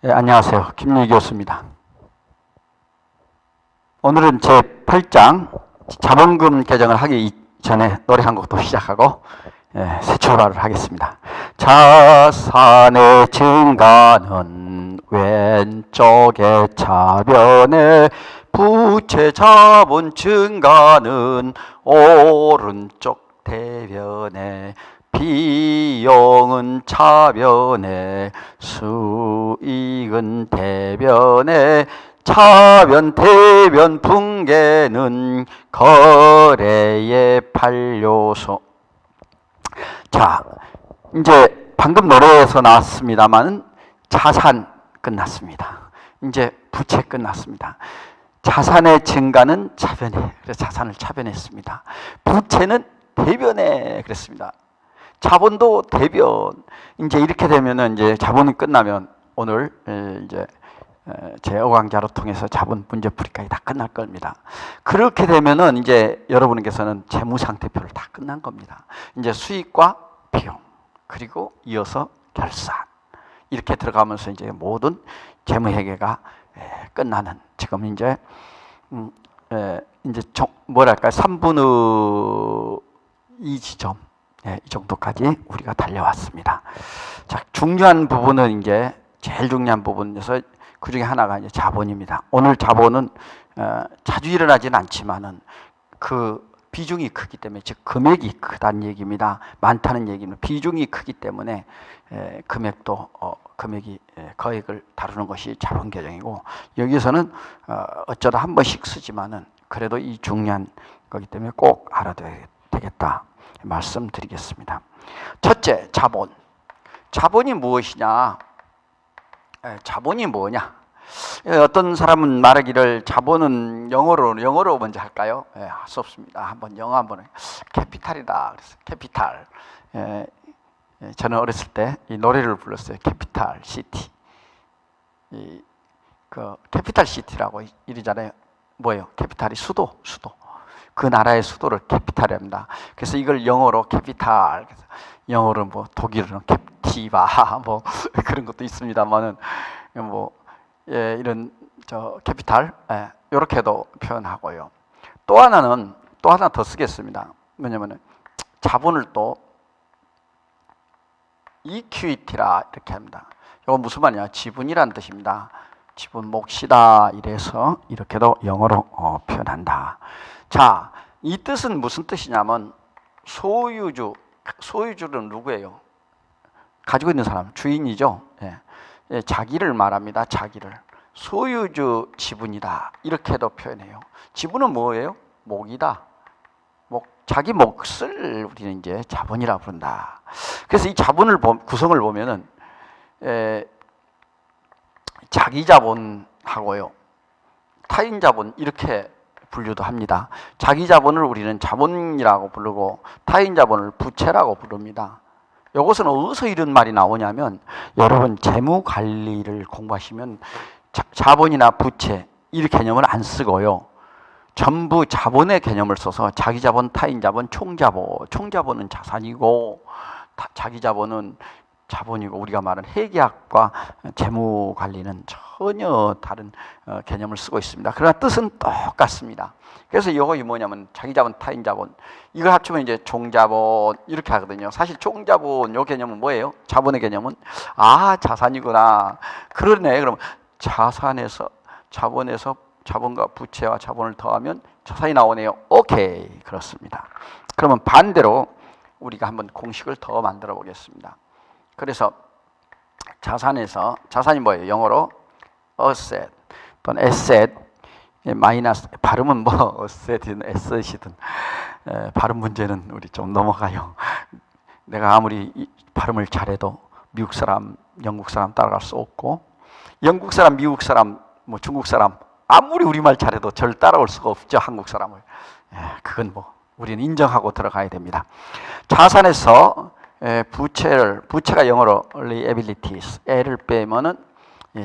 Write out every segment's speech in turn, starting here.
안녕하세요. 김유희 교수입니다. 오늘은 제 8장 자본금 개정을 하기 전에 노래 한 곡도 시작하고 새 출발을 하겠습니다. 자산의 증가는 왼쪽의 차변에, 부채 자본 증가는 오른쪽 대변에, 비용은 차변에, 수익은 대변에, 차변 대변 붕괴는 거래의 반요소. 자, 이제 방금 노래에서 나왔습니다만 자산 끝났습니다. 이제 부채 끝났습니다. 자산의 증가는 차변에, 그래서 자산을 차변했습니다. 부채는 대변에 그랬습니다. 자본도 대변. 이제 이렇게 되면은 이제 자본이 끝나면 오늘 이제 제 어강자로 통해서 자본 문제풀이까지 다 끝날 겁니다. 그렇게 되면은 이제 여러분께서는 재무상태표를 다 끝난 겁니다. 이제 수익과 비용, 그리고 이어서 결산, 이렇게 들어가면서 이제 모든 재무회계가 끝나는, 지금 이제 뭐랄까요, 3분의 2 지점, 이 정도까지 우리가 달려왔습니다. 자, 중요한 부분은 이제 제일 중요한 부분에서 그 중에 하나가 이제 자본입니다. 오늘 자본은 자주 일어나지는 않지만은 그 비중이 크기 때문에, 즉 금액이 크다는 얘기입니다. 많다는 얘기는 비중이 크기 때문에 금액도 금액이 거액을 다루는 것이 자본 개정이고, 여기서는 어쩌다 한 번씩 쓰지만은 그래도 이 중요한 거기 때문에 꼭 알아둬야 되겠다 말씀드리겠습니다. 첫째, 자본. 자본이 무엇이냐? 자본이 뭐냐? 어떤 사람은 말하기를 자본은 영어로 먼저 할까요? 할 수 없습니다. 한번 영어 한번 캐피탈이다. 그래서 캐피탈. 저는 어렸을 때 이 노래를 불렀어요. 캐피탈 시티. 그 캐피탈 시티라고 이러잖아요. 뭐예요? 캐피탈이 수도. 그 나라의 수도를 캐피탈이랍니다. 그래서 이걸 영어로 캐피탈. 영어로 뭐 독일어는 캡티바 뭐 그런 것도 있습니다만은 이런 캐피탈 이렇게도 표현하고요. 또 하나 더 쓰겠습니다. 뭐냐면은 자본을 또 이퀴티라 이렇게 합니다. 이거 무슨 말이냐? 지분이란 뜻입니다. 지분 몫이다 이래서 이렇게도 영어로 표현한다. 자, 이 뜻은 무슨 뜻이냐면 소유주는 누구예요? 가지고 있는 사람, 주인이죠. 자기를 말합니다. 자기를. 소유주 지분이다 이렇게도 표현해요. 지분은 뭐예요? 몫이다. 자기 몫을 우리는 이제 자본이라 부른다. 그래서 이 자본을 구성을 보면은 자기 자본하고요, 타인 자본 이렇게 분류도 합니다. 자기 자본을 우리는 자본이라고 부르고 타인 자본을 부채라고 부릅니다. 이것은 어디서 이런 말이 나오냐면, 여러분 재무 관리를 공부하시면 자본이나 부채 이 개념을 안 쓰고요, 전부 자본의 개념을 써서 자기 자본, 타인 자본, 총자본. 총자본은 자산이고 자기 자본은 자본이고, 우리가 말하는 회계학과 재무 관리는 전혀 다른 개념을 쓰고 있습니다. 그러나 뜻은 똑같습니다. 그래서 이것이 뭐냐면 자기 자본, 타인 자본 이걸 합치면 이제 총자본 이렇게 하거든요. 사실 총자본 요 개념은 뭐예요? 자본의 개념은 자산이구나. 그러네. 그럼 자본에서 자본과 부채와 자본을 더하면 자산이 나오네요. 오케이, 그렇습니다. 그러면 반대로 우리가 한번 공식을 더 만들어 보겠습니다. 그래서 자산이 뭐예요? 영어로 asset 또는 asset 마이너스, 발음은 뭐 asset이든 asset이든 발음 문제는 우리 좀 넘어가요. 내가 아무리 발음을 잘해도 미국 사람, 영국 사람 따라갈 수 없고, 영국 사람, 미국 사람, 뭐 중국 사람 아무리 우리말 잘해도 절 따라올 수가 없죠. 한국 사람을. 그건 뭐 우리는 인정하고 들어가야 됩니다. 자산에서 부채가 영어로 liabilities, L을 빼면은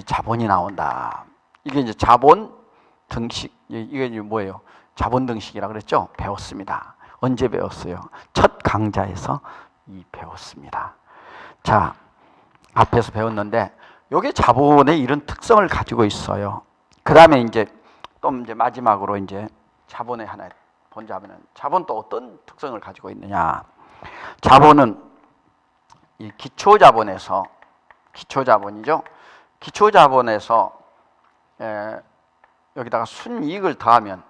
자본이 나온다. 이게 이제 자본 등식, 이게 뭐예요? 자본 등식이라 그랬죠? 배웠습니다. 언제 배웠어요? 첫 강좌에서 배웠습니다. 자, 앞에서 배웠는데 요게 자본의 이런 특성을 가지고 있어요. 그 다음에 이제 또 이제 마지막으로 이제 자본의 하나 본자면은 자본 또 어떤 특성을 가지고 있느냐? 자본은 이 기초자본에서 기초자본이죠. 기초자본에서 여기다가 순이익을 더하면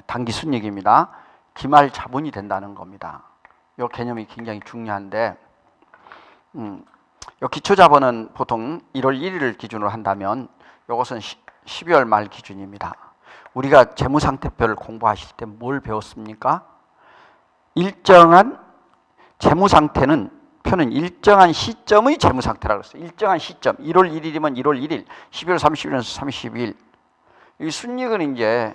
단기 순이익입니다. 기말 자본이 된다는 겁니다. 이 개념이 굉장히 중요한데, 이 기초자본은 보통 1월 1일을 기준으로 한다면 이것은 12월 말 기준입니다. 우리가 재무상태표를 공부하실 때 뭘 배웠습니까? 일정한 재무상태는 표는 일정한 시점의 재무상태라고 했어요. 일정한 시점. 1월 1일이면 1월 1일, 12월 30일은 30일. 이 순이익은 이제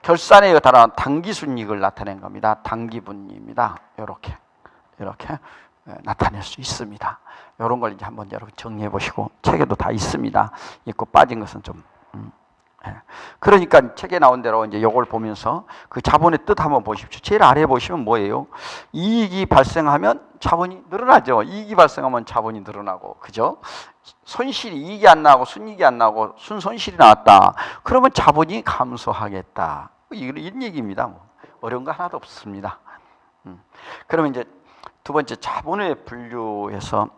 결산에 따라 단기 순이익을 나타낸 겁니다. 단기분입니다. 이렇게 나타낼 수 있습니다. 이런 걸 이제 한번 여러분 정리해 보시고, 책에도 다 있습니다. 있고 빠진 것은 좀. 그러니까 책에 나온 대로 이제 이걸 보면서 그 자본의 뜻 한번 보십시오. 제일 아래 보시면 뭐예요? 이익이 발생하면 자본이 늘어나죠. 이익이 발생하면 자본이 늘어나고, 그죠? 손실이, 이익이 안 나고 순이익이 안 나고 순손실이 나왔다. 그러면 자본이 감소하겠다. 이런 얘기입니다. 뭐 어려운 거 하나도 없습니다. 그러면 이제 두 번째, 자본의 분류에서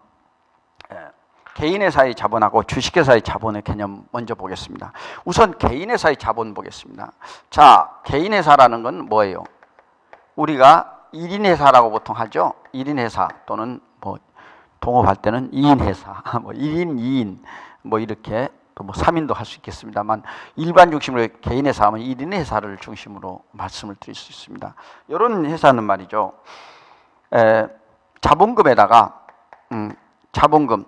개인회사의 자본하고 주식회사의 자본의 개념 먼저 보겠습니다. 우선 개인회사의 자본 보겠습니다. 자, 개인회사라는 건 뭐예요? 우리가 1인회사라고 보통 하죠. 1인회사 또는 뭐 동업할 때는 2인회사, 뭐 1인, 2인, 뭐 이렇게 또 뭐 3인도 할 수 있겠습니다만, 일반 중심으로 개인회사 하면 1인회사를 중심으로 말씀을 드릴 수 있습니다. 이런 회사는 말이죠. 자본금에다가 자본금,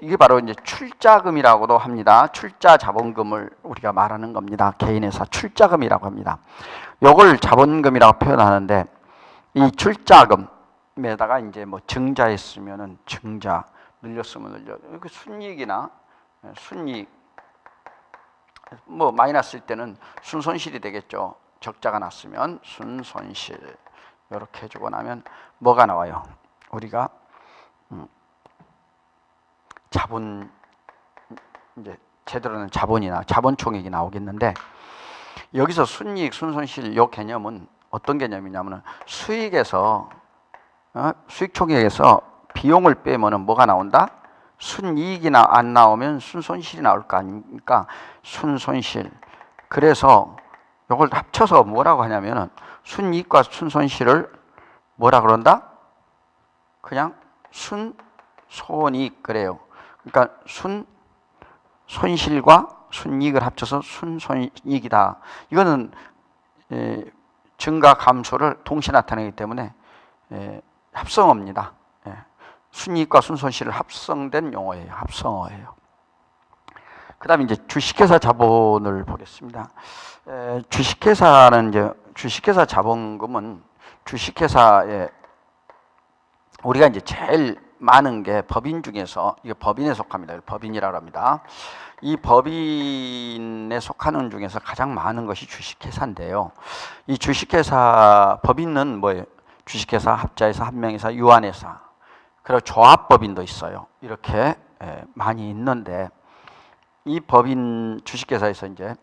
이게 바로 이제 출자금이라고도 합니다. 출자 자본금을 우리가 말하는 겁니다. 개인회사 출자금이라고 합니다. 요걸 자본금이라고 표현하는데, 이 출자금에다가 이제 뭐 증자했으면은 증자, 늘렸으면 늘려. 이렇게 순이익이나 순이익, 뭐 마이너스일 때는 순손실이 되겠죠. 적자가 났으면 순손실. 이렇게 해주고 나면 뭐가 나와요? 우리가 자본, 이제 제대로는 자본이나 자본총액이 나오겠는데, 여기서 순이익, 순손실 요 개념은 어떤 개념이냐면, 수익에서 수익총액에서 비용을 빼면은 뭐가 나온다? 순이익이나 안 나오면 순손실이 나올 거 아닙니까? 순손실. 그래서 요걸 합쳐서 뭐라고 하냐면은 순이익과 순손실을 뭐라 그런다? 그냥 순손익 그래요. 그러니까 손실과 순이익을 합쳐서 순손익이다. 이거는 증가 감소를 동시에 나타내기 때문에 합성어입니다. 순이익과 순손실을 합성된 용어예요. 합성어예요. 그 다음에 이제 주식회사 자본을 보겠습니다. 주식회사는 이제 주식회사 자본금은 주식회사에 우리가 이제 제일 많은 게 법인 중에서, 이게 법인에 속합니다. 법인이라고 합니다. 이 법인에 속하는 중에서 가장 많은 것이 주식회사인데요. 이 주식회사 법인은 뭐예요? 주식회사, 합자회사, 한명회사, 유한회사, 그리고 조합법인도 있어요. 이렇게 많이 있는데, 이 법인 주식회사에서 이제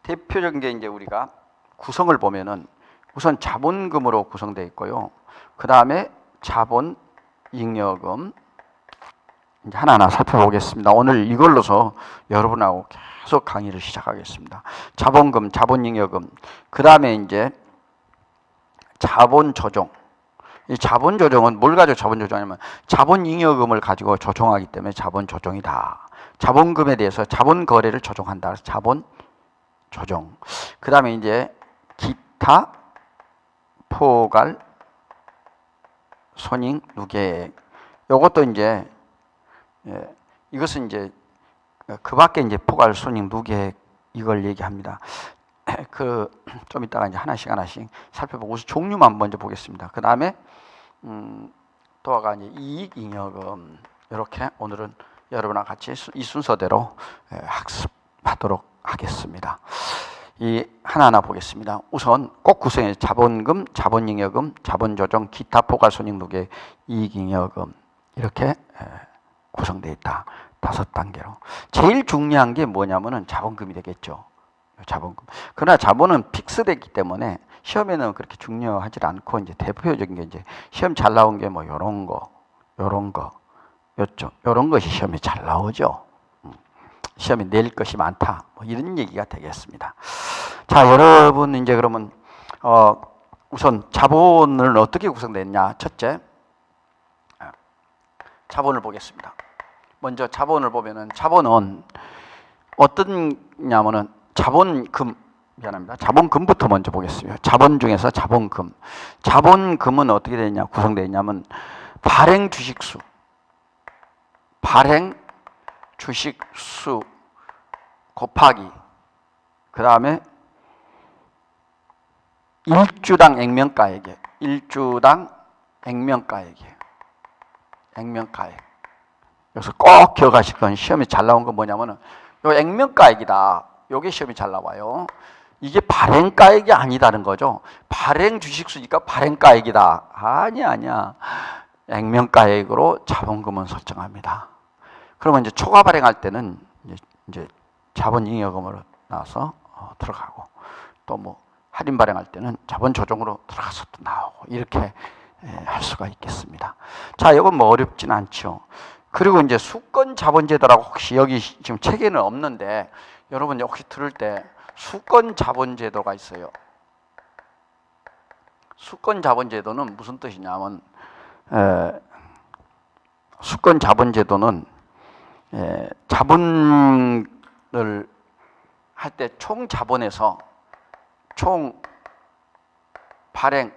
대표적인 게 이제 우리가 구성을 보면은 우선 자본금으로 구성되어 있고요. 그 다음에 자본 잉여금, 이제 하나하나 살펴보겠습니다. 오늘 이걸로서 여러분하고 계속 강의를 시작하겠습니다. 자본금, 자본잉여금, 그 다음에 이제 자본조정. 이 자본조정은 뭘 가지고 자본조정하냐면 자본잉여금을 가지고 조정하기 때문에 자본조정이다. 자본금에 대해서 자본거래를 조정한다. 그래서 자본조정. 그 다음에 이제 기타, 포괄, 손익, 누계액. 요것도 이제 이것은 이제 그 밖에 이제 포괄, 손익, 누계액 이걸 얘기합니다. 좀 이따가 이제 하나씩 살펴보고 종류만 먼저 보겠습니다. 그 다음에 또가 이제 이익, 잉여금. 이렇게 오늘은 여러분과 같이 이 순서대로 학습하도록 하겠습니다. 이 하나하나 보겠습니다. 우선 꼭 구성해 자본금, 자본잉여금, 자본조정, 기타 포괄, 손익, 누계, 이익잉여금 이렇게 구성되어 있다. 5단계로. 제일 중요한 게 뭐냐면은 자본금이 되겠죠. 자본금. 그러나 자본은 픽스됐기 때문에 시험에는 그렇게 중요하지 않고, 이제 대표적인 게 이제 시험 잘 나온 게 뭐 요런 거, 요런 것이 시험에 잘 나오죠. 시험에 낼 것이 많다. 뭐 이런 얘기가 되겠습니다. 자, 여러분 이제 그러면 우선 자본은 어떻게 구성됐냐? 첫째, 자본을 보겠습니다. 먼저 자본을 보면은 자본은 어떠냐면은 자본금부터 먼저 보겠습니다. 자본 중에서 자본금. 자본금은 어떻게 되냐? 구성되어 있냐면 발행 주식수 곱하기 그 다음에 일주당 액면가액이에요. 액면가액. 여기서 꼭 기억하실 건, 시험에 잘 나온 건 뭐냐면은 요 액면가액이다. 요게 시험이 잘 나와요. 이게 발행가액이 아니다는 거죠. 발행 주식수니까 발행가액이다. 아니야. 액면가액으로 자본금은 설정합니다. 그러면 이제 초과 발행할 때는 이제 자본잉여금으로 나와서 들어가고, 또 뭐 할인 발행할 때는 자본 조정으로 들어가서 또 나오고, 이렇게 할 수가 있겠습니다. 자, 이건 뭐 어렵진 않죠. 그리고 이제 수권 자본제도라고, 혹시 여기 지금 책에는 없는데 여러분 혹시 들을 때 수권 자본제도가 있어요. 수권 자본제도는 무슨 뜻이냐면, 수권 자본제도는 자본을 할 때 총 자본에서 총 발행할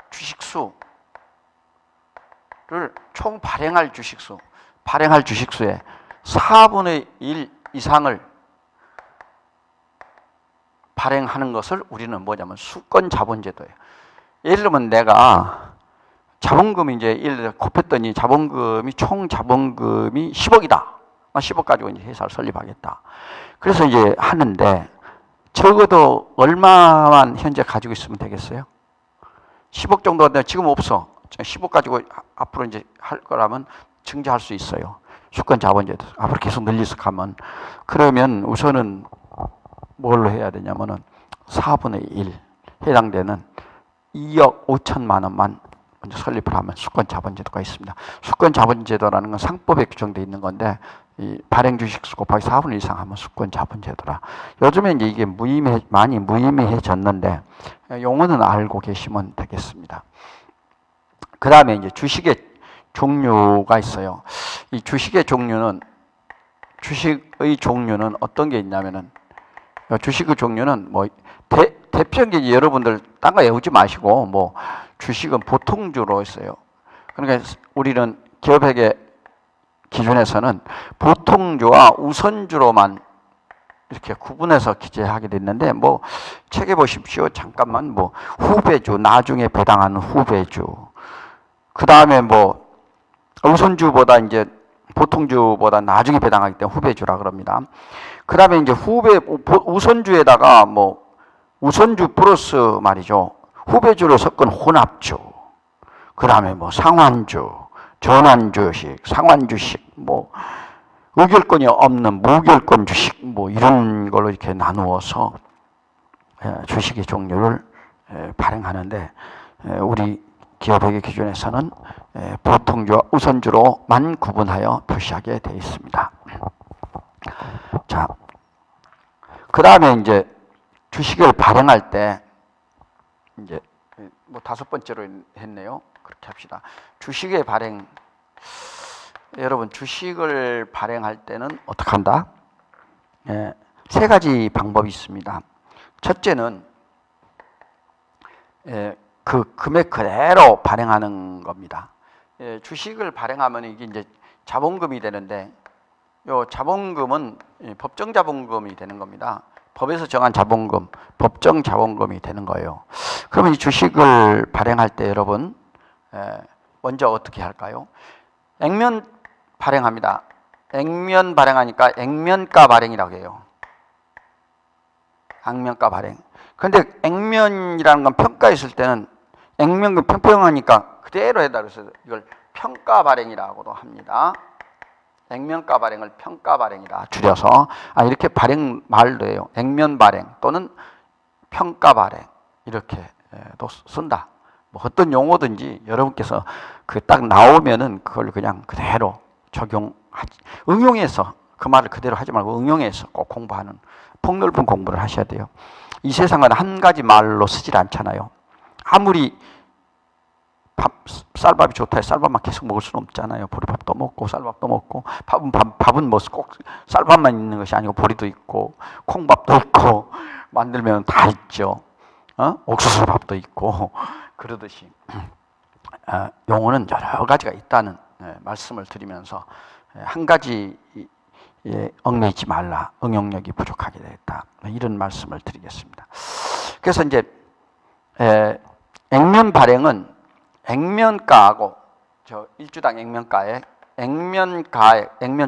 주식수를 총 발행할 주식수의 4분의 1 이상을 발행하는 것을 우리는 뭐냐면 수권 자본제도예요. 예를 들면 내가 자본금이 이제 예를 들어 곱했더니 자본금이 총 자본금이 10억이다. 10억 가지고 이제 회사를 설립하겠다. 그래서 이제 하는데 적어도 얼마만 현재 가지고 있으면 되겠어요? 10억 정도가 지금 없어. 10억 가지고 앞으로 이제 할 거라면 증자할 수 있어요. 수권 자본제도 앞으로 계속 늘려서 가면, 그러면 우선은 뭘로 해야 되냐면은 4분의 1 해당되는 2억 5천만 원만 먼저 설립을 하면 수권 자본제도가 있습니다. 수권 자본제도라는 건 상법에 규정되어 있는 건데, 이 발행 주식수 곱하기 4분의 1 이상 하면 수권 자본제도라. 요즘에 이제 이게 많이 무의미해졌는데 용어는 알고 계시면 되겠습니다. 그 다음에 이제 주식의 종류가 있어요. 이 주식의 종류는 어떤 게 있냐면은, 주식의 종류는 뭐 대표적인, 여러분들 딴 거 외우지 마시고, 뭐 주식은 보통주로 있어요. 그러니까 우리는 기업회계 기준에서는 보통주와 우선주로만 이렇게 구분해서 기재하게 됐는데, 뭐 책에 보십시오. 잠깐만, 뭐 후배주, 나중에 배당하는 후배주, 그 다음에 뭐 우선주보다 이제 보통주보다 나중에 배당하기 때문에 후배주라 그럽니다. 그 다음에 이제 우선주에다가 뭐 우선주 플러스 말이죠, 후배주로 섞은 혼합주, 그 다음에 뭐 상환주, 전환주식, 상환주식, 뭐 의결권이 없는 무결권 주식, 뭐 이런 걸로 이렇게 나누어서 주식의 종류를 발행하는데, 우리 기업회계 기준에서는 보통주와 우선주로만 구분하여 표시하게 되어 있습니다. 자, 그 다음에 이제 주식을 발행할 때 이제 뭐 5번째로 했네요. 그렇게 합시다. 주식의 발행, 여러분 주식을 발행할 때는 어떻게 한다? 3가지 방법이 있습니다. 첫째는 그 금액 그대로 발행하는 겁니다. 주식을 발행하면 이게 이제 자본금이 되는데, 요 자본금은 법정 자본금이 되는 겁니다. 법에서 정한 자본금, 법정 자본금이 되는 거예요. 그러면 이 주식을 발행할 때 여러분 먼저 어떻게 할까요? 액면 발행합니다. 액면 발행하니까 액면가 발행이라고 해요. 액면가 발행. 그런데 액면이라는 건 평가했을 때는 액면금 평평하니까 그대로 해다 그래서 이걸 평가 발행이라고도 합니다. 액면가 발행을 평가 발행이라 줄여서 이렇게 발행 말도 해요. 액면 발행 또는 평가 발행 이렇게도 쓴다. 뭐 어떤 용어든지 여러분께서 그 딱 나오면은 그걸 그냥 그대로 적용하지. 응용해서 그 말을 그대로 하지 말고 응용해서 꼭 공부하는 폭넓은 공부를 하셔야 돼요. 이 세상은 한 가지 말로 쓰질 않잖아요. 아무리 쌀밥이 좋다 해서 쌀밥만 계속 먹을 수는 없잖아요. 보리밥도 먹고 쌀밥도 먹고 밥은 뭐 꼭 쌀밥만 있는 것이 아니고 보리도 있고 콩밥도 있고 만들면 다 있죠. 옥수수밥도 있고 그러듯이 용어는 여러 가지가 있다는 말씀을 드리면서 한 가지에 얽매이지 말라. 응용력이 부족하게 되었다. 이런 말씀을 드리겠습니다. 그래서 이제 액면 발행은 액면가하고 저 일주당 액면가액, 액면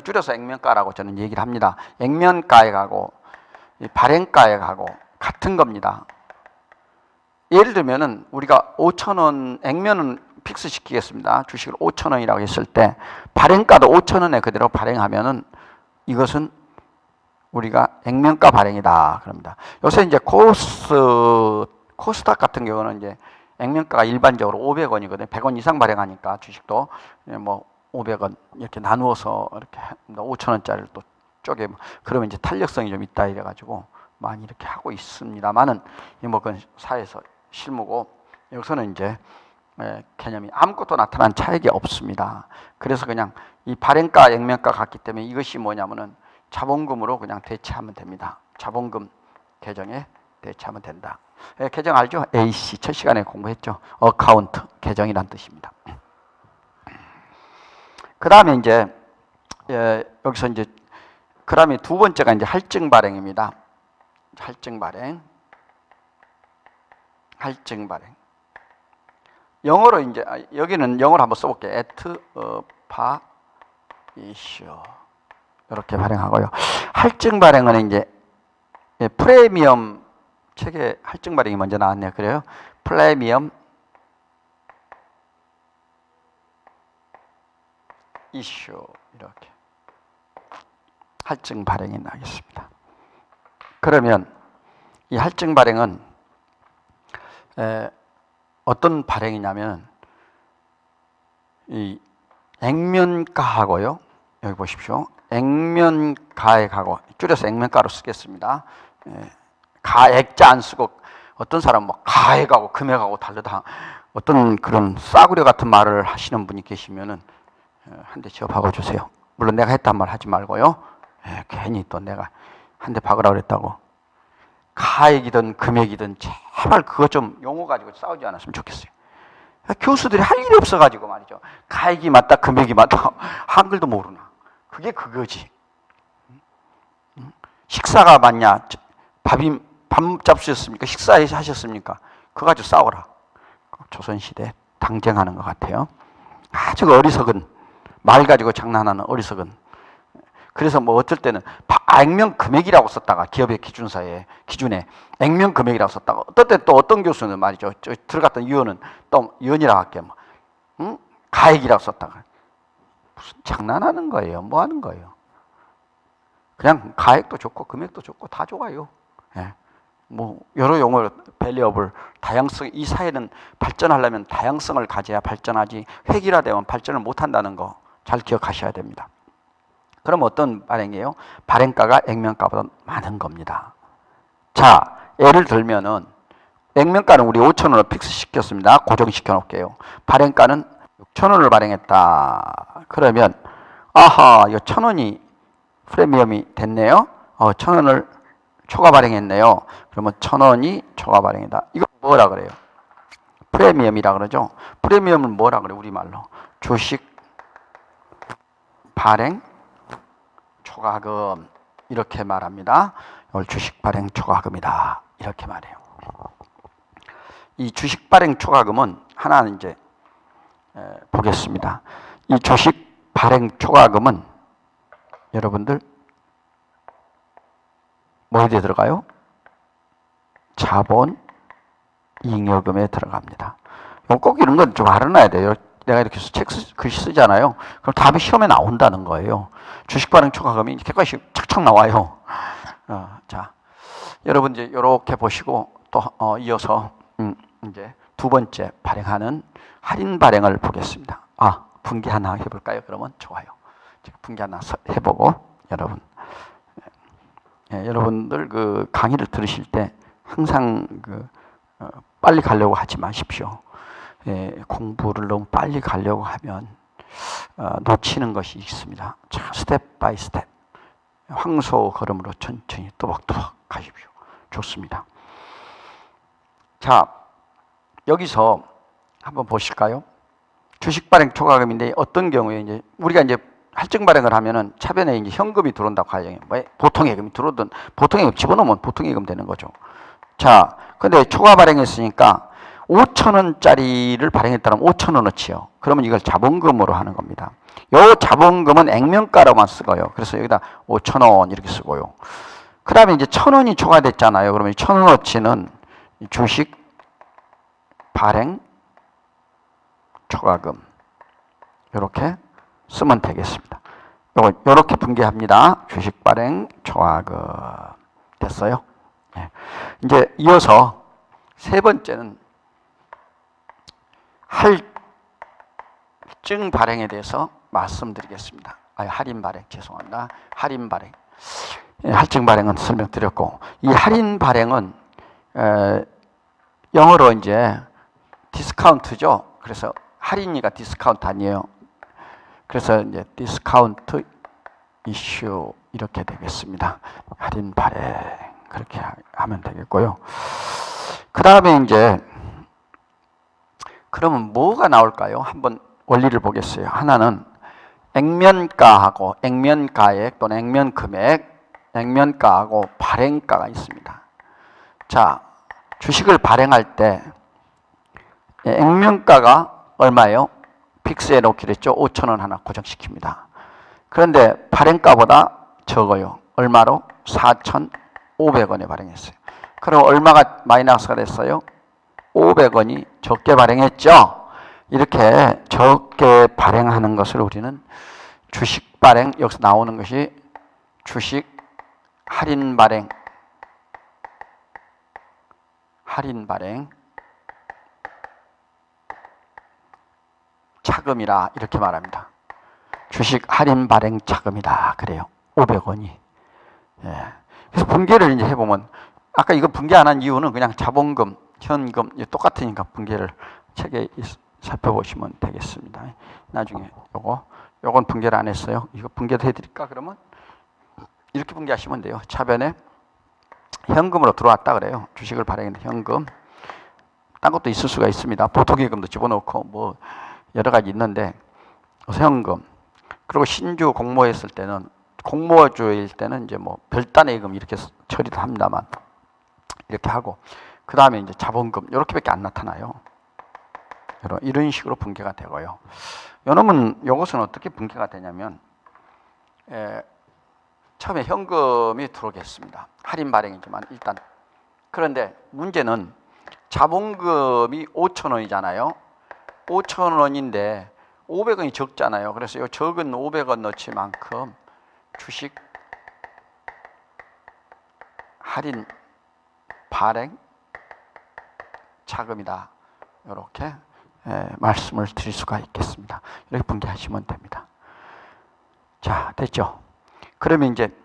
줄여서 액면가라고 저는 얘기를 합니다. 액면가액하고 발행가액하고 같은 겁니다. 예를 들면은 우리가 5,000원 액면은 픽스 시키겠습니다. 주식을 5,000원이라고 했을 때 발행가도 5,000원에 그대로 발행하면은 이것은 우리가 액면가 발행이다 그럽니다. 요새 이제 코스닥 같은 경우는 이제 액면가가 일반적으로 500원이거든요. 100원 이상 발행하니까 주식도 뭐 500원 이렇게 나누어서 이렇게 5,000원짜리를 또 쪼개 그러면 이제 탄력성이 좀 있다 이래가지고 많이 이렇게 하고 있습니다만은 뭐 그건 사회에서 실무고 여기서는 이제 개념이 아무것도 나타난 차익이 없습니다. 그래서 그냥 이 발행가 액면가 같기 때문에 이것이 뭐냐면은 자본금으로 그냥 대체하면 됩니다. 자본금 계정에 대체하면 된다. 계정 알죠? AC 첫 시간에 공부했죠. 어카운트 계정이란 뜻입니다. 그 다음에 이제 여기서 이제 그 다음에 두 번째가 이제 할증 발행입니다. 할증 발행. 영어로 이제 여기는 영어로 한번 써볼게요. at issue 이렇게 발행하고요. 할증 발행은 이제 프리미엄 책에 할증 발행이 먼저 나왔네요. 그래요? 프리미엄 이슈 이렇게 할증 발행이 나겠습니다. 그러면 이 할증 발행은 어떤 발행이냐면 이 액면가하고요. 여기 보십시오. 액면가액하고 줄여서 액면가로 쓰겠습니다. 가액자 안 쓰고 어떤 사람은 뭐 가액하고 금액하고 다르다. 어떤 그런 싸구려 같은 말을 하시는 분이 계시면은 한 대 지어 박아주세요. 물론 내가 했단 말 하지 말고요. 괜히 또 내가 한 대 박으라 그랬다고. 가액이든 금액이든 제발 그거 좀 용어 가지고 싸우지 않았으면 좋겠어요. 교수들이 할 일이 없어가지고 말이죠. 가액이 맞다, 금액이 맞다. 한글도 모르나. 그게 그거지. 식사가 맞냐? 밥 잡수셨습니까? 식사하셨습니까? 그거 가지고 싸워라. 조선시대 당쟁하는 것 같아요. 아주 어리석은 말 가지고 장난하는 어리석은. 그래서 뭐 어쩔 때는 액면 금액이라고 썼다가 기업의 기준에 액면 금액이라고 썼다가 어떨 때 또 어떤 교수는 말이죠. 저 들어갔던 위원은 또 위원이라고 할게요. 가액이라고 썼다가 무슨 장난하는 거예요. 뭐 하는 거예요. 그냥 가액도 좋고 금액도 좋고 다 좋아요. 뭐 여러 용어로 밸리어블 다양성 이 사회는 발전하려면 다양성을 가져야 발전하지 획일화되면 발전을 못한다는 거 잘 기억하셔야 됩니다. 그럼 어떤 발행이에요? 발행가가 액면가보다 많은 겁니다. 자, 예를 들면은 액면가는 우리 5,000원을 픽스 시켰습니다. 고정시켜 놓을게요. 발행가는 6,000원을 발행했다. 그러면 아하, 이 1,000원이 프리미엄이 됐네요. 1,000원을 초과 발행했네요. 그러면 1,000원이 초과 발행이다. 이거 뭐라 그래요? 프리미엄이라 그러죠. 프리미엄은 뭐라 그래요? 우리말로 주식 발행 초과금 이렇게 말합니다. 이걸 주식 발행 초과금이다. 이렇게 말해요. 이 주식 발행 초과금은 하나는 이제 보겠습니다. 이 주식 발행 초과금은 여러분들 뭐에 들어가요? 자본 잉여금에 들어갑니다. 꼭 이런 건 좀 알아놔야 돼요. 내가 이렇게 글씨 쓰잖아요. 그럼 답이 시험에 나온다는 거예요. 주식 발행 초과금이 객관식 착착 나와요. 자, 여러분 이제 이렇게 보시고 또 이어서 이제 두 번째 발행하는 할인 발행을 보겠습니다. 분기 하나 해볼까요? 그러면 좋아요. 분기 하나 해보고 여러분들 그 강의를 들으실 때 항상 빨리 가려고 하지 마십시오. 공부를 너무 빨리 가려고 하면 놓치는 것이 있습니다. 자, 스텝 바이 스텝, 황소 걸음으로 천천히 또박또박 가십시오. 좋습니다. 자, 여기서 한번 보실까요? 주식 발행 초과금인데 어떤 경우에 이제 우리가 이제 할증 발행을 하면은 차변에 이제 현금이 들어온다고 가정해요. 보통 예금이 들어오든 보통 예금 집어넣으면 보통 예금 되는 거죠. 자, 근데 초과 발행했으니까 5,000원짜리를 발행했다면 5,000원어치요. 그러면 이걸 자본금으로 하는 겁니다. 요 자본금은 액면가로만 쓰고요. 그래서 여기다 5,000원 이렇게 쓰고요. 그 다음에 이제 1,000원이 초과됐잖아요. 그러면 1,000원어치는 주식 발행 초과금 이렇게 쓰면 되겠습니다. 요렇게 분개합니다. 주식 발행 초과금 됐어요. 이제 이어서 세 번째는 할증 발행에 대해서 말씀드리겠습니다. 할인 발행 죄송합니다. 할인 발행. 할증 발행은 설명드렸고 이 할인 발행은 영어로 이제 디스카운트죠. 그래서 할인이가 디스카운트 아니에요. 그래서 이제 디스카운트 이슈 이렇게 되겠습니다. 할인 발행 그렇게 하면 되겠고요. 그 다음에 이제 그러면 뭐가 나올까요? 한번 원리를 보겠어요. 하나는 액면가하고 액면가액 또는 액면금액, 액면가하고 발행가가 있습니다. 자, 주식을 발행할 때 액면가가 얼마예요? 픽스해 놓기로 했죠. 5,000원 하나 고정시킵니다. 그런데 발행가보다 적어요. 얼마로? 4,500원에 발행했어요. 그럼 얼마가 마이너스가 됐어요? 500원이 적게 발행했죠. 이렇게 적게 발행하는 것을 우리는 주식 발행, 여기서 나오는 것이 주식 할인 발행, 할인 발행 차금이라 이렇게 말합니다. 주식 할인 발행 차금이다. 그래요. 500원이. 그래서 분개를 이제 해보면 아까 이거 분개 안 한 이유는 그냥 자본금, 현금 똑같으니까 분개를 책에 살펴보시면 되겠습니다. 나중에 요건 분개를 안 했어요. 이거 분개도 해드릴까 그러면? 이렇게 분개하시면 돼요. 차변에 현금으로 들어왔다 그래요. 주식을 발행했는데 현금. 딴 것도 있을 수가 있습니다. 보통예금도 집어넣고 뭐 여러 가지 있는데 현금. 그리고 신주 공모했을 때는 공모주일 때는 이제 뭐 별단의 예금 이렇게 처리를 합니다만 이렇게 하고 그 다음에 이제 자본금 이렇게밖에 안 나타나요. 이런 식으로 분개가 되고요. 요것은 어떻게 분개가 되냐면 처음에 현금이 들어오겠습니다. 할인 발행이지만 일단 그런데 문제는 자본금이 5,000원이잖아요. 5,000원인데 500원이 적잖아요. 그래서 이 적은 500원어치만큼 주식 할인 발행 자금이다. 이렇게 말씀을 드릴 수가 있겠습니다. 이렇게 분개하시면 됩니다. 자, 됐죠? 그러면 이제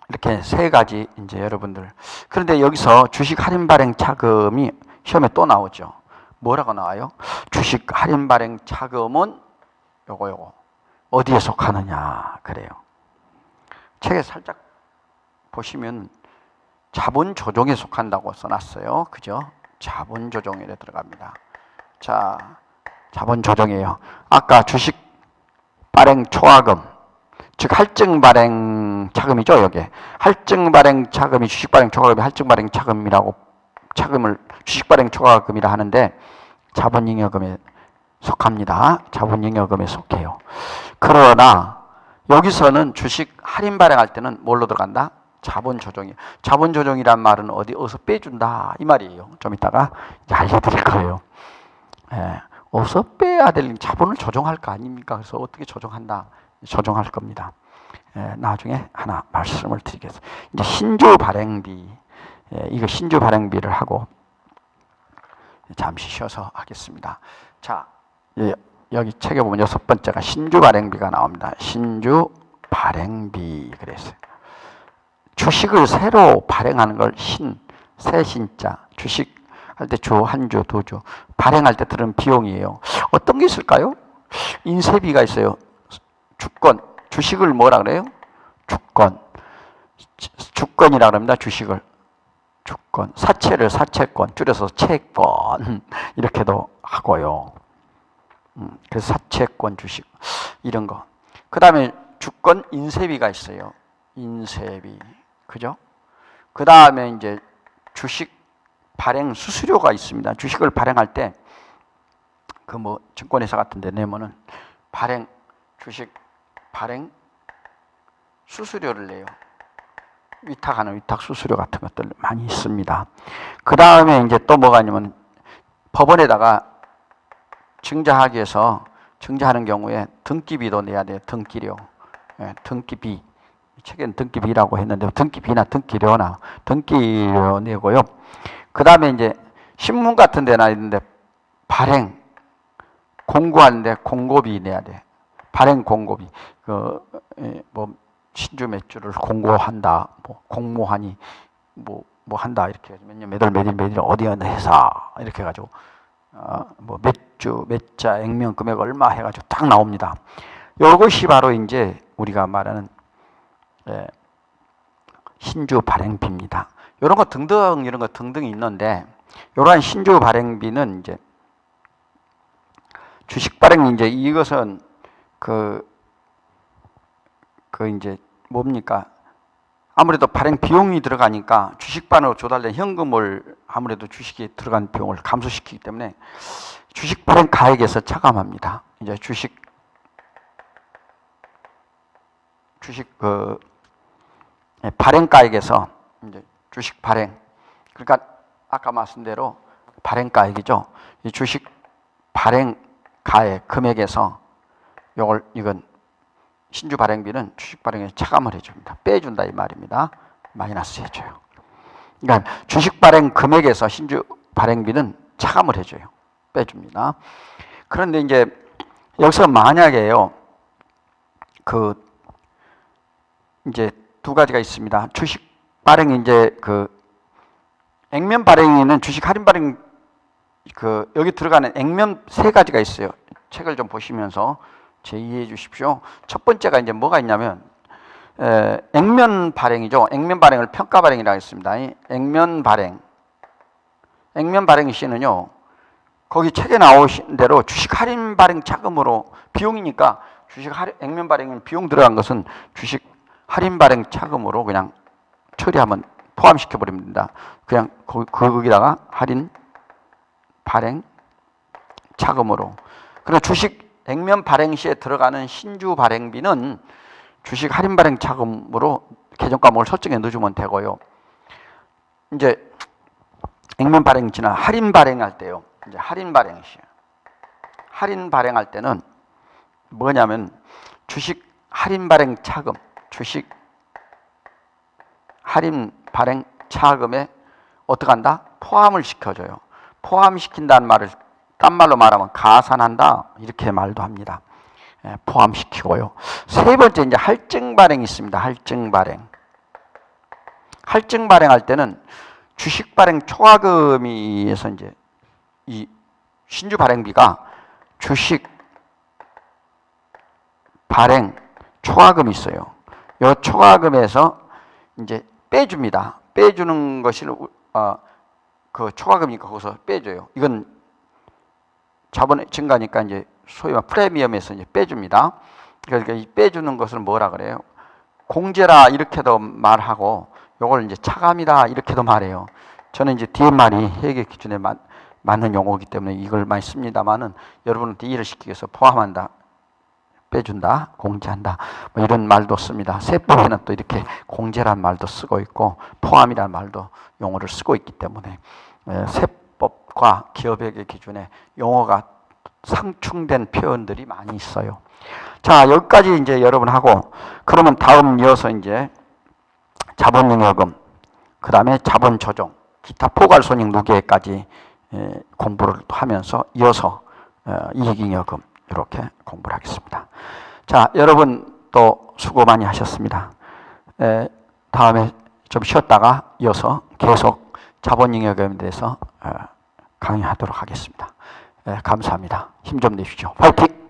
이렇게 세 가지 이제 여러분들 그런데 여기서 주식 할인 발행 자금이 시험에 또 나오죠. 뭐라고 나와요? 주식 할인 발행 자금은 요거 어디에 속하느냐 그래요. 책에 살짝 보시면 자본 조정에 속한다고 써놨어요. 그죠? 자본 조정에 들어갑니다. 자, 자본 조정이에요. 아까 주식 발행 초과금, 즉 할증 발행 차금이죠. 여기 할증 발행 차금이 주식 발행 초과금이 할증 발행 차금이라고 차금을 주식 발행 초과금이라 하는데 자본잉여금에 속합니다. 자본잉여금에 속해요. 그러나 여기서는 주식 할인 발행할 때는 뭘로 들어간다? 자본 조정이. 자본 조정이란 말은 어디서 빼준다 이 말이에요. 좀 이따가 알려드릴 거예요. 어서 빼야 될 자본을 조정할 거 아닙니까? 그래서 어떻게 조정한다? 조정할 겁니다. 나중에 하나 말씀을 드리겠습니다. 이제 신주 발행비, 이거 신주 발행비를 하고 잠시 쉬어서 하겠습니다. 자, 여기 책에 보면 6번째가 신주 발행비가 나옵니다. 신주 발행비 그랬어요. 주식을 새로 발행하는 걸 새 신자, 주식 할 때 주, 한 주, 두 주, 발행할 때 들은 비용이에요. 어떤 게 있을까요? 인쇄비가 있어요. 주권, 주식을 뭐라 그래요? 주권이라 그럽니다. 주식을. 주권, 사채를 사채권, 줄여서 채권 이렇게도 하고요. 그래서 사채권, 주식 이런 거. 그 다음에 주권 인쇄비가 있어요. 인쇄비, 그죠? 그 다음에 이제 주식 발행 수수료가 있습니다. 주식을 발행할 때 그 뭐 증권회사 같은 데 내면은 주식 발행 수수료를 내요. 위탁하는 위탁 수수료 같은 것들 많이 있습니다. 그 다음에 이제 또 뭐가 있냐면 법원에다가 증자하기 위해서 증자하는 경우에 등기비도 내야 돼요. 등기료. 등기비. 책에는 등기비라고 했는데 등기비나 등기료나 등기료 내고요. 그 다음에 이제 신문 같은 데나 있는데 발행 공고하는데 공고비 내야 돼. 발행 공고비. 뭐 신주 매출을 공고한다. 뭐 공모하니 뭐 한다 이렇게 몇일 어디 어느 회사 이렇게 해가지고 뭐 몇 주 몇 자 액면 금액 얼마 해가지고 딱 나옵니다. 이것이 바로 이제 우리가 말하는 신주 발행비입니다. 이런 거 등등이 있는데 이러한 신주 발행비는 이제 주식 발행 이제 이것은 그 이제 뭡니까? 아무래도 발행 비용이 들어가니까 주식반으로 조달된 현금을 아무래도 주식에 들어간 비용을 감소시키기 때문에 주식 발행 가액에서 차감합니다. 이제 주식 발행 가액에서 이제 주식 발행, 그러니까 아까 말씀대로 발행 가액이죠. 이 주식 발행 가액 금액에서 이건 신주 발행비는 주식 발행에 차감을 해줍니다. 빼준다 이 말입니다. 마이너스 해줘요. 그러니까 주식 발행 금액에서 신주 발행비는 차감을 해줘요. 빼줍니다. 그런데 이제 여기서 만약에요, 이제 두 가지가 있습니다. 주식 발행이 이제 액면 발행에는 주식 할인 발행 여기 들어가는 액면 세 가지가 있어요. 책을 좀 보시면서 제의해 주십시오. 첫 번째가 이제 뭐가 있냐면 액면 발행이죠. 액면 발행을 평가 발행이라고 했습니다. 액면 발행 시는요. 거기 책에 나오신 대로 주식 할인 발행 차금으로 비용이니까 액면 발행은 비용 들어간 것은 주식 할인 발행 차금으로 그냥 처리하면 포함시켜 버립니다. 그냥 거기다가 할인 발행 차금으로. 그러나 주식 액면 발행 시에 들어가는 신주 발행비는 주식 할인 발행 차금으로 계정과목을 설정해 넣어주면 되고요. 이제 액면 발행 지나 할인 발행할 때요. 이제 할인 발행 시, 할인 발행할 때는 뭐냐면 주식 할인 발행 차금, 주식 할인 발행 차금에 어떻게 한다? 포함을 시켜줘요. 포함시킨다는 말을 딴 말로 말하면 가산한다 이렇게 말도 합니다. 포함시키고요. 세 번째 이제 할증 발행이 있습니다. 할증 발행. 할증 발행할 때는 주식 발행 초과금에서 이제 이 신주 발행비가 주식 발행 초과금이 있어요. 이 초과금에서 이제 빼줍니다. 빼주는 것이 그 초과금이니까 거기서 빼줘요. 이건 자본의 증가니까 이제 소위 말 프리미엄에서 이제 빼줍니다. 그러니까 이 빼주는 것을 뭐라 그래요? 공제라 이렇게도 말하고 요걸 이제 차감이다 이렇게도 말해요. 저는 이제 뒤에 말이 회계 기준에 맞는 용어이기 때문에 이걸 많이 씁니다만은 여러분한테 이해를 시키기 위해서 포함한다, 빼준다, 공제한다 뭐 이런 말도 씁니다. 세법에는 또 이렇게 공제란 말도 쓰고 있고 포함이라는 말도 용어를 쓰고 있기 때문에 세법과 기업회계 기준에 용어가 상충된 표현들이 많이 있어요. 자, 여기까지 이제 여러분 하고, 그러면 다음 이어서 이제 자본잉여금, 그 다음에 자본조정, 기타 포괄손익 무게까지 공부를 하면서 이어서 이익잉여금 이렇게 공부를 하겠습니다. 자, 여러분 또 수고 많이 하셨습니다. 다음에 좀 쉬었다가 이어서 계속 자본잉여금에 대해서 강의하도록 하겠습니다. 감사합니다. 힘 좀 내십시오. 화이팅!